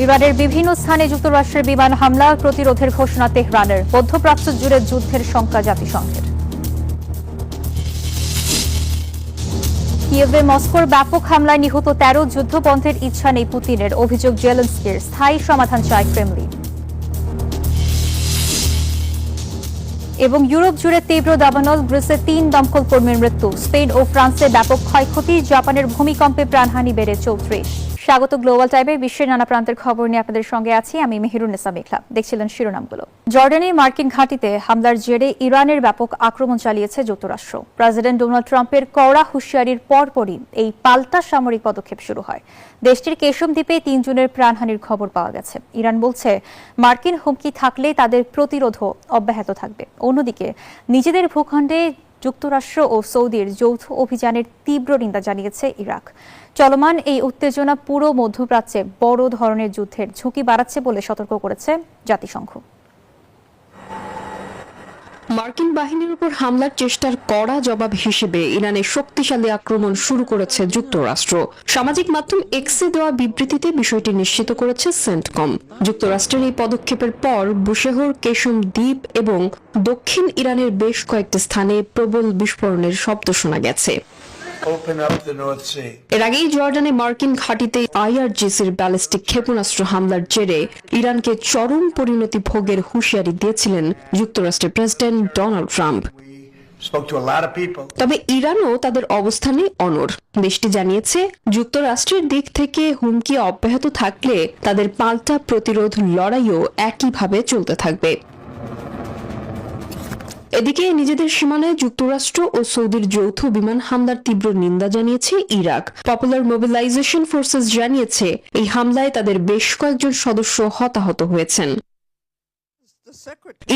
ইরানের বিভিন্ন স্থানে যুক্তরাষ্ট্রের বিমান হামলা প্রতিরোধের ঘোষণা তেহরানের। মধ্যপ্রাচ্য জুড়ে যুদ্ধের শঙ্কা জাতিসংঘের। কিয়েভে মস্কোর ব্যাপক হামলায় নিহত ১৩ যুদ্ধবন্ধের ইচ্ছা নেই পুতিনের, অভিযোগ জেলেনস্কির। স্থায়ী সমাধান চায় ক্রেমলিন। এবং ইউরোপ জুড়ে তীব্র দাবানল, গ্রিসে ৩ দমকল কর্মীর মৃত্যু। স্পেন ও ফ্রান্সে ব্যাপক ক্ষয়ক্ষতি, জাপানের ভূমিকম্পে প্রাণহানি বেড়ে ৩৪। স্বাগত গ্লোবাল টাইমে বিশ্বের নানা প্রান্তের খবর নিয়ে আপনাদের সঙ্গে আছি আমি মেহেরুন্নেসা মেঘলা। দেখছিলেন শিরোনামগুলো। জর্ডানের মার্কিন ঘাঁটিতে হামলার জেরে ইরানের ব্যাপক আক্রমণ চালিয়েছে যুক্তরাষ্ট্র। প্রেসিডেন্ট ডোনাল্ড ট্রাম্পের কড়া হুঁশিয়ারির পরপরই এই পাল্টা সামরিক পদক্ষেপ শুরু হয়। দেশটির কেশম দ্বীপে ৩ জনের প্রাণহানির খবর পাওয়া গেছে। ইরান বলছে মার্কিন হুমকি থাকলে তাদের প্রতিরোধও অব্যাহত থাকবে। অন্যদিকে নিজেদের ভূখণ্ডে যুক্তরাষ্ট্র ও সৌদির যৌথ অভিযানের তীব্র নিন্দা জানিয়েছে ইরাক। চলমান এই উত্তেজনা পুরো মধ্যপ্রাচ্যে বড় ধরনের যুদ্ধের ঝুঁকি বাড়াচ্ছে বলে সতর্ক করেছে জাতিসংঘ। মার্কিন বাহিনীর উপর হামলার চেষ্টার কড়া জবাব হিসেবে ইরানের শক্তিশালী আক্রমণ শুরু করেছে যুক্তরাষ্ট্র। সামাজিক মাধ্যম এক্সে দেওয়া বিবৃতিতে বিষয়টি নিশ্চিত করেছে সেন্টকম। যুক্তরাষ্ট্রের এই পদক্ষেপের পর বুশেহর, কেশম দ্বীপ এবং দক্ষিণ ইরানের বেশ কয়েকটি স্থানে প্রবল বিস্ফোরণের শব্দ শোনা গেছে। এর আগেই জর্ডানে মার্কিন ঘাঁটিতে আইআরজিসির ব্যালিস্টিক ক্ষেপণাস্ত্র হামলার জেরে ইরানকে চরম পরিণতি ভোগের হুঁশিয়ারি দিয়েছিলেন যুক্তরাষ্ট্রের প্রেসিডেন্ট ডোনাল্ড ট্রাম্প। তবে ইরানও তাদের অবস্থানে অনড়। দেশটি জানিয়েছে যুক্তরাষ্ট্রের দিক থেকে হুমকি অব্যাহত থাকলে তাদের পাল্টা প্রতিরোধ লড়াইও একইভাবে চলতে থাকবে। এদিকে নিজেদের সীমানায় যুক্তরাষ্ট্র ও সৌদির যৌথ বিমান হামলার তীব্র নিন্দা জানিয়েছে ইরাক। পপুলার মোবিলাইজেশন ফোর্সেস জানিয়েছে এই হামলায় তাদের বেশ কয়েকজন সদস্য হতাহত হয়েছেন।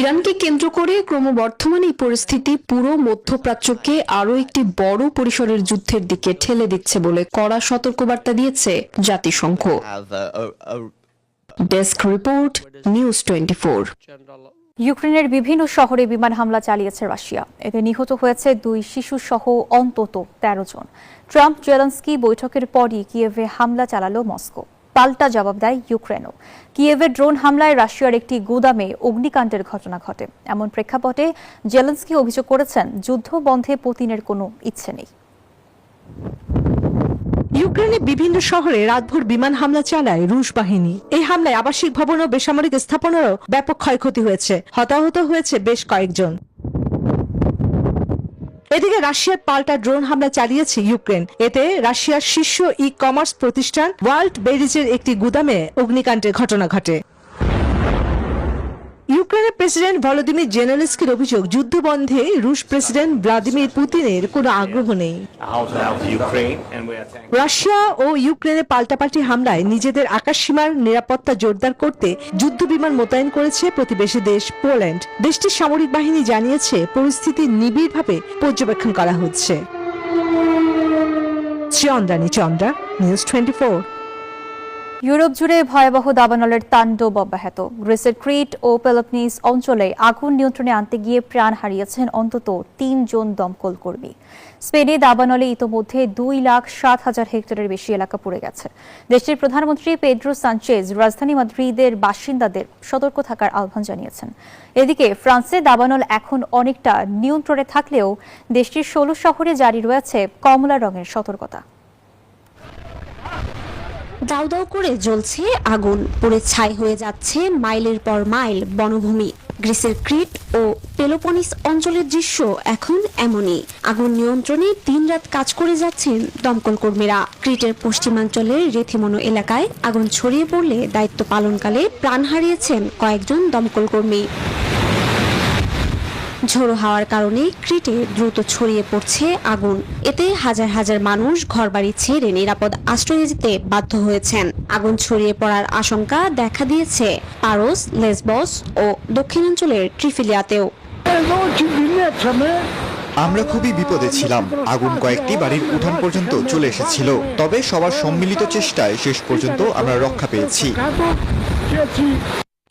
ইরানকে কেন্দ্র করে ক্রমবর্ধমান এই পরিস্থিতি পুরো মধ্যপ্রাচ্যকে আরও একটি বড় পরিসরের যুদ্ধের দিকে ঠেলে দিচ্ছে বলে কড়া সতর্কবার্তা দিয়েছে জাতিসংঘ। Desk report, news 24। ইউক্রেনের বিভিন্ন শহরে বিমান হামলা চালিয়েছে রাশিয়া। এতে নিহত হয়েছে 2 শিশু সহ অন্তত 13 জন। ট্রাম্প জেলেনস্কি বৈঠকের পরই কিয়েভে হামলা চালালো মস্কো। পাল্টা জবাব দেয় ইউক্রেনও। কিয়েভে ড্রোন হামলায় রাশিয়ার একটি গুদামে অগ্নিকাণ্ডের ঘটনা ঘটে। এমন প্রেক্ষাপটে জেলেনস্কি অভিযোগ করেছেন যুদ্ধ বন্ধে পুতিনের কোনো ইচ্ছে নেই। ইউক্রেনের বিভিন্ন শহরে রাতভর বিমান হামলা চালায় রুশ বাহিনী। এই হামলায় আবাসিক ভবন ও বেসামরিক স্থাপনারও ব্যাপক ক্ষয়ক্ষতি হয়েছে। হতাহত হয়েছে বেশ কয়েকজন। এদিকে রাশিয়ার পাল্টা ড্রোন হামলা চালিয়েছে ইউক্রেন। এতে রাশিয়ার শীর্ষ ই কমার্স প্রতিষ্ঠান ওয়ার্ল্ড বেরিজের একটি গুদামে অগ্নিকাণ্ডের ঘটনা ঘটে। ইউক্রেনের প্রেসিডেন্ট ভলোদিমির জেলেনস্কির অভিযোগ, যুদ্ধ বন্ধে রুশ প্রেসিডেন্ট ভ্লাদিমির পুতিনের কোনো আগ্রহ নেই। রাশিয়া ও ইউক্রেনের পাল্টাপাল্টি হামলায় নিজেদের আকাশসীমার নিরাপত্তা জোরদার করতে যুদ্ধ বিমান মোতায়েন করেছে প্রতিবেশী দেশ পোল্যান্ড। দেশটির সামরিক বাহিনী জানিয়েছে পরিস্থিতি নিবিড়ভাবে পর্যবেক্ষণ করা হচ্ছে। চন্দ্রানী চন্দ্রা, নিউজ 24। ইউরোপ জুড়ে ভয়াবহ দাবানলের তাণ্ডব অব্যাহত। গ্রিসের ক্রিট ও পেলোপনিস অঞ্চলে আগুন নিয়ন্ত্রণে আনতে গিয়ে প্রাণ হারিয়েছেন অন্তত 3 জন দমকল কর্মী। স্পেনে দাবানলে ইতোমধ্যে 2,07,000 হেক্টরের বেশি এলাকা পুড়ে গেছে। দেশটির প্রধানমন্ত্রী পেড্রো সানচেজ রাজধানী মাদ্রিদের বাসিন্দাদের সতর্ক থাকার আহ্বান জানিয়েছেন। এদিকে ফ্রান্সে দাবানল এখন অনেকটা নিয়ন্ত্রণে থাকলেও দেশটির 16 শহরে জারি রয়েছে কমলা রঙের সতর্কতা। দাউ দাউ করে জ্বলছে আগুন, পুড়ে ছাই হয়ে যাচ্ছে মাইলের পর মাইল বনভূমি। গ্রিসের ক্রিট ও পেলোপনিস অঞ্চলের দৃশ্য এখন এমনই। আগুন নিয়ন্ত্রণে দিনরাত কাজ করে যাচ্ছেন দমকল কর্মীরা। ক্রিটের পশ্চিমাঞ্চলের রেথিমনো এলাকায় আগুন ছড়িয়ে পড়লে দায়িত্ব পালনকালে প্রাণ হারিয়েছেন কয়েকজন দমকল কর্মী। ঝোড়ো হাওয়ার কারণে ক্রিটে দ্রুত ছড়িয়ে পড়ছে আগুন। এতে হাজার হাজার মানুষ ঘরবাড়ি ছেড়ে নিরাপদ আশ্রয়ে যেতে বাধ্য হয়েছেন। আগুন ছড়িয়ে পড়ার আশঙ্কা দেখা দিয়েছে পারোস, লেসবস ও দক্ষিণাঞ্চলের ট্রিফিলিয়াতেও। আমরা খুবই বিপদে ছিলাম। আগুন কয়েকটি বাড়ির উঠান পর্যন্ত চলে এসেছিল, তবে সবার সম্মিলিত চেষ্টায় শেষ পর্যন্ত আমরা রক্ষা পেয়েছি।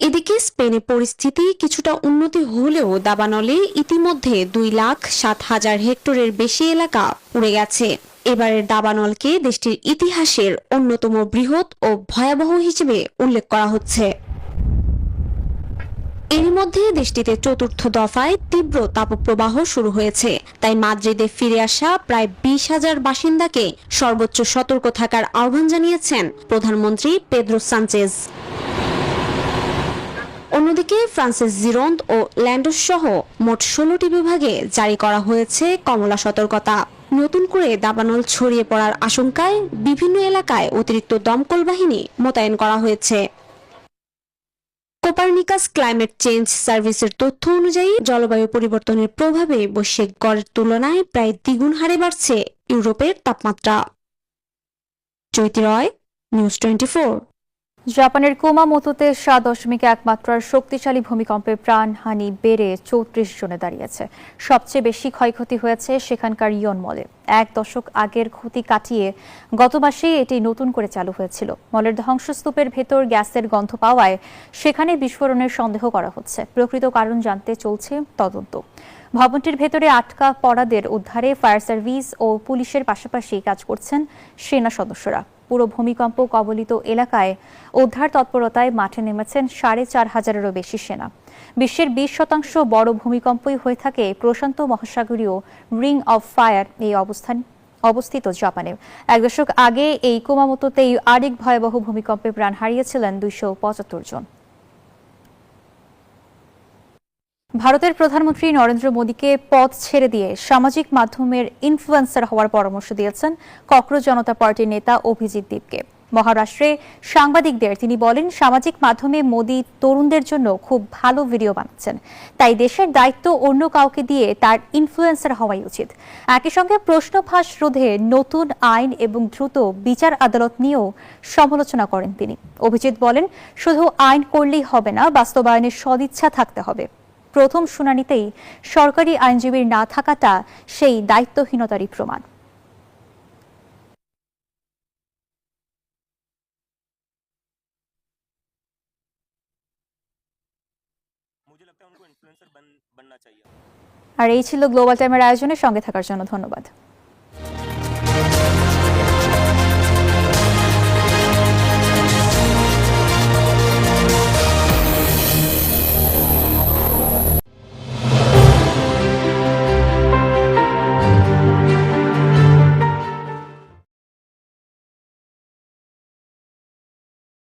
এদিকে স্পেনে পরিস্থিতি কিছুটা উন্নতি হলেও দাবানলে ইতিমধ্যে 2,07,000 হেক্টরের বেশি এলাকা পুড়ে গেছে। এবারের দাবানলকে দেশটির ইতিহাসের অন্যতম বৃহৎ ও ভয়াবহ হিসেবে উল্লেখ করা হচ্ছে। এরই মধ্যে দেশটিতে চতুর্থ দফায় তীব্র তাপপ্রবাহ শুরু হয়েছে। তাই মাদ্রিদে ফিরে আসা প্রায় 20,000 বাসিন্দাকে সর্বোচ্চ সতর্ক থাকার আহ্বান জানিয়েছেন প্রধানমন্ত্রী পেদ্রো সানচেজ। অন্যদিকে ফ্রান্সের জিরোন্দ ও ল্যান্ডোস সহ মোট 16টি বিভাগে জারি করা হয়েছে কমলা সতর্কতা। নতুন করে দাবানল ছড়িয়ে পড়ার আশঙ্কায় বিভিন্ন এলাকায় অতিরিক্ত দমকল বাহিনী মোতায়েন করা হয়েছে। কোপারনিকাস ক্লাইমেট চেঞ্জ সার্ভিসের তথ্য অনুযায়ী জলবায়ু পরিবর্তনের প্রভাবে বৈশ্বিক গড়ের তুলনায় প্রায় দ্বিগুণ হারে বাড়ছে ইউরোপের তাপমাত্রা। জ্যোতি রয়, নিউজ 24। জাপানের কুমামোতোতে 7.1 মাত্রার শক্তিশালী ভূমিকম্পে প্রাণহানি বেড়ে 34 জনে দাঁড়িয়েছে। সবচেয়ে বেশি ক্ষয়ক্ষতি হয়েছে সেখানকার ইয়ন মলে। 1 দশক আগের ক্ষতি কাটিয়ে গত মাসে এটি নতুন করে চালু হয়েছিল। মলের ধ্বংসস্তূপের ভেতর গ্যাসের গন্ধ পাওয়ায় সেখানে বিস্ফোরণের সন্দেহ করা হচ্ছে। প্রকৃত কারণ জানতে চলছে তদন্ত। ভবনটির ভেতরে আটকা পড়াদের উদ্ধারে ফায়ার সার্ভিস ও পুলিশের পাশাপাশি কাজ করছেন সেনা সদস্যরা। পুরো ভূমিকম্প কবলিত এলাকায় উদ্ধার তৎপরতায় মাঠে নেমেছেন 4,500-এরও বেশি সেনা। বিশ্বের 20% বড় ভূমিকম্পই হয়ে থাকে প্রশান্ত মহাসাগরীয় রিং অফ ফায়ার এই অবস্থিত জাপানে। 1 দশক আগে এই কুমামোতোতেই আরেক ভয়াবহ ভূমিকম্পে প্রাণ হারিয়েছিলেন 275 জন। ভারতের প্রধানমন্ত্রী নরেন্দ্র মোদীকে পদ ছেড়ে দিয়ে সামাজিক মাধ্যমের ইনফ্লুয়েন্সার হওয়ার পরামর্শ দিয়েছেন ককরোচ জনতা পার্টির নেতা অভিজিৎ দেবকে। মহারাষ্ট্রে সাংবাদিকদের তিনি বলেন, সামাজিক মাধ্যমে মোদী তরুণদের জন্য খুব ভালো ভিডিও বানাচ্ছেন, তাই দেশের দায়িত্ব অন্য কাউকে দিয়ে তার ইনফ্লুয়েন্সার হওয়াই উচিত। একই সঙ্গে প্রশ্ন ফাঁস রোধে নতুন আইন এবং দ্রুত বিচার আদালত নিয়েও সমালোচনা করেন তিনি। অভিজিৎ বলেন, শুধু আইন করলেই হবে না, বাস্তবায়নের সদিচ্ছা থাকতে হবে। প্রথম শুনানিতেই সরকারি আইনজীবীর না থাকাটা সেই দায়িত্বহীনতারই প্রমাণ। আর এই ছিল গ্লোবাল টাইমের আয়োজনে সঙ্গে থাকার জন্য ধন্যবাদ।